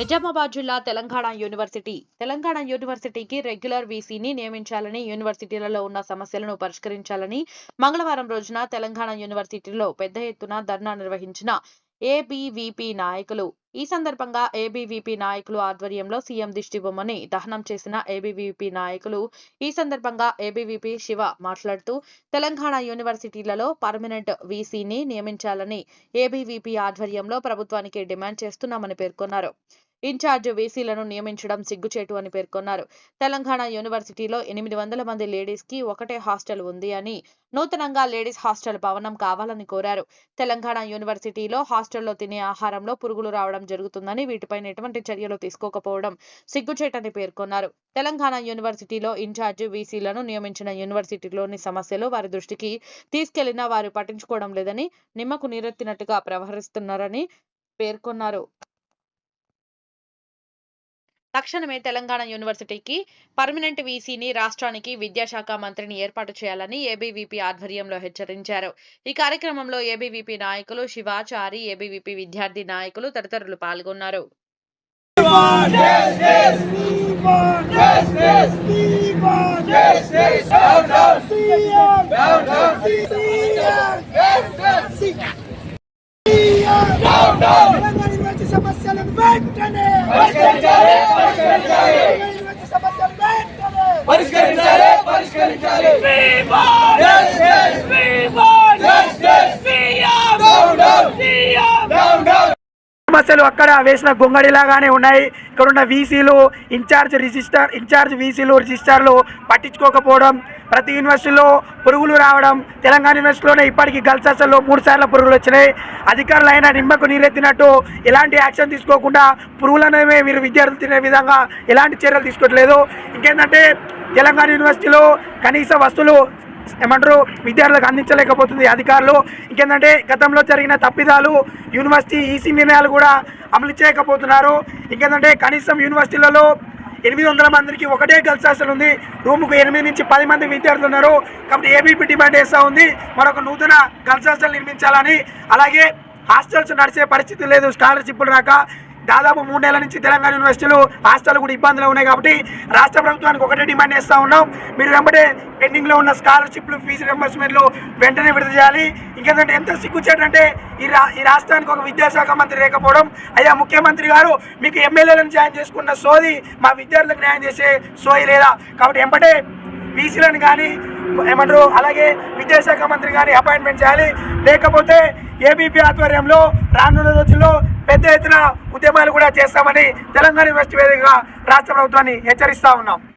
నిజామాబాద్ జిల్లా తెలంగాణ యూనివర్సిటీకి రెగ్యులర్ వీసీని నియమించాలని, యూనివర్సిటీలలో ఉన్న సమస్యలను పరిష్కరించాలని మంగళవారం రోజున తెలంగాణ యూనివర్సిటీలో పెద్ద ఎత్తున ధర్నా నిర్వహించిన ఏబీవీపీ నాయకులు. ఈ సందర్భంగా ఏబీవీపీ నాయకులు ఆధ్వర్యంలో సీఎం దిష్టిబొమ్మని దహనం చేసిన ఏబీవీపీ నాయకులు. ఈ సందర్భంగా ఏబీవీపీ శివ మాట్లాడుతూ తెలంగాణ యూనివర్సిటీలలో పర్మనెంట్ వీసీని నియమించాలని ఏబీవీపీ ఆధ్వర్యంలో ప్రభుత్వానికి డిమాండ్ చేస్తున్నామని పేర్కొన్నారు. ఇన్ఛార్జ్ వీసీలను నియమించడం సిగ్గుచేటు అని పేర్కొన్నారు. తెలంగాణ యూనివర్సిటీలో 800 మంది లేడీస్ కి ఒకటే హాస్టల్ ఉంది అని, నూతనంగా లేడీస్ హాస్టల్ భవనం కావాలని కోరారు. తెలంగాణ యూనివర్సిటీలో హాస్టల్లో తినే ఆహారంలో పురుగులు రావడం జరుగుతుందని, వీటిపైన ఎటువంటి చర్యలు తీసుకోకపోవడం సిగ్గుచేటని పేర్కొన్నారు. తెలంగాణ యూనివర్సిటీలో ఇన్ఛార్జ్ వీసీలను నియమించిన యూనివర్సిటీలోని సమస్యలు వారి దృష్టికి తీసుకెళ్లినా వారు పట్టించుకోవడం లేదని, నిమ్మకు నీరెత్తినట్టుగా వ్యవహరిస్తున్నారని పేర్కొన్నారు. తక్షణమే తెలంగాణ యూనివర్సిటీకి పర్మనెంట్ వీసీని రాష్ట్రానికి విద్యాశాఖ మంత్రిని ఏర్పాటు చేయాలని ఏబీవీపీ ఆధ్వర్యంలో హెచ్చరించారు. ఈ కార్యక్రమంలో ఏబీవీపీ నాయకులు శివాచారి, ఏబీవీపీ విద్యార్థి నాయకులు తదితరులు పాల్గొన్నారు. సమస్యలు అక్కడ వేసిన గొంగడిలాగానే ఉన్నాయి. ఇక్కడ ఉన్న వీసీలు, ఇన్ఛార్జ్ వీసీలు, రిజిస్టార్లు పట్టించుకోకపోవడం, ప్రతి యూనివర్సిటీలో పురుగులు రావడం. తెలంగాణ యూనివర్సిటీలోనే ఇప్పటికీ గర్ల్స్ హాస్టల్లో 3 సార్లు పురుగులు వచ్చినాయి. అధికారులైనా నిమ్మకు నీరెత్తినట్టు ఎలాంటి యాక్షన్ తీసుకోకుండా పురుగులనే మీరు విద్యార్థులు తినే విధంగా ఎలాంటి చర్యలు తీసుకోవట్లేదు. ఇంకేంటంటే తెలంగాణ యూనివర్సిటీలో కనీస వస్తువులు విద్యార్థులకు అందించలేకపోతుంది అధికారులు. ఇంకేంటంటే గతంలో జరిగిన తప్పిదాలు, యూనివర్సిటీ ఈసీ నిర్ణయాలు కూడా అమలు చేయకపోతున్నారు. ఇంకేంటంటే కనీసం యూనివర్సిటీలలో 800 మందికి ఒకటే గర్ల్స్ హాస్టల్ ఉంది. రూముకు 8 నుంచి 10 మంది విద్యార్థులు ఉన్నారు. కాబట్టి ఏబీపీ డిమాండ్ చేస్తూ ఉంది మరొక నూతన గర్ల్స్ హాస్టల్ నిర్మించాలని. అలాగే హాస్టల్స్ నడిచే పరిస్థితి లేదు, స్కాలర్షిప్లు రాక దాదాపు 3 నెలల నుంచి తెలంగాణ యూనివర్సిటీలు హాస్టల్ కూడా ఇబ్బందులు ఉన్నాయి. కాబట్టి రాష్ట్ర ప్రభుత్వానికి ఒకటే డిమాండ్ చేస్తూ ఉన్నాం, మీరు వెంబడే పెండింగ్లో ఉన్న స్కాలర్షిప్లు, ఫీజు రింబర్స్మెంట్లు వెంటనే విడుదల చేయాలి. ఇంకేంటంటే ఎంత సిగ్గుచేటంటే ఈ రాష్ట్రానికి ఒక విద్యాశాఖ మంత్రి లేకపోవడం. అయ్యా ముఖ్యమంత్రి గారు, మీకు ఎమ్మెల్యేలను జాయిన్ చేసుకున్న సోది మా విద్యార్థులకు న్యాయం చేసే సోయి లేదా? కాబట్టి వెంబడే వీసీలను కానీ అలాగే విద్యాశాఖ మంత్రి కానీ అపాయింట్మెంట్ చేయాలి. లేకపోతే ఏబీపీ ఆధ్వర్యంలో రానున్న రోజుల్లో పెద్ద ఎత్తున ఉద్యమాలు కూడా చేస్తామని తెలంగాణ యూనివర్సిటీ వేదికగా రాష్ట్ర ప్రభుత్వాన్ని హెచ్చరిస్తా ఉన్నాం.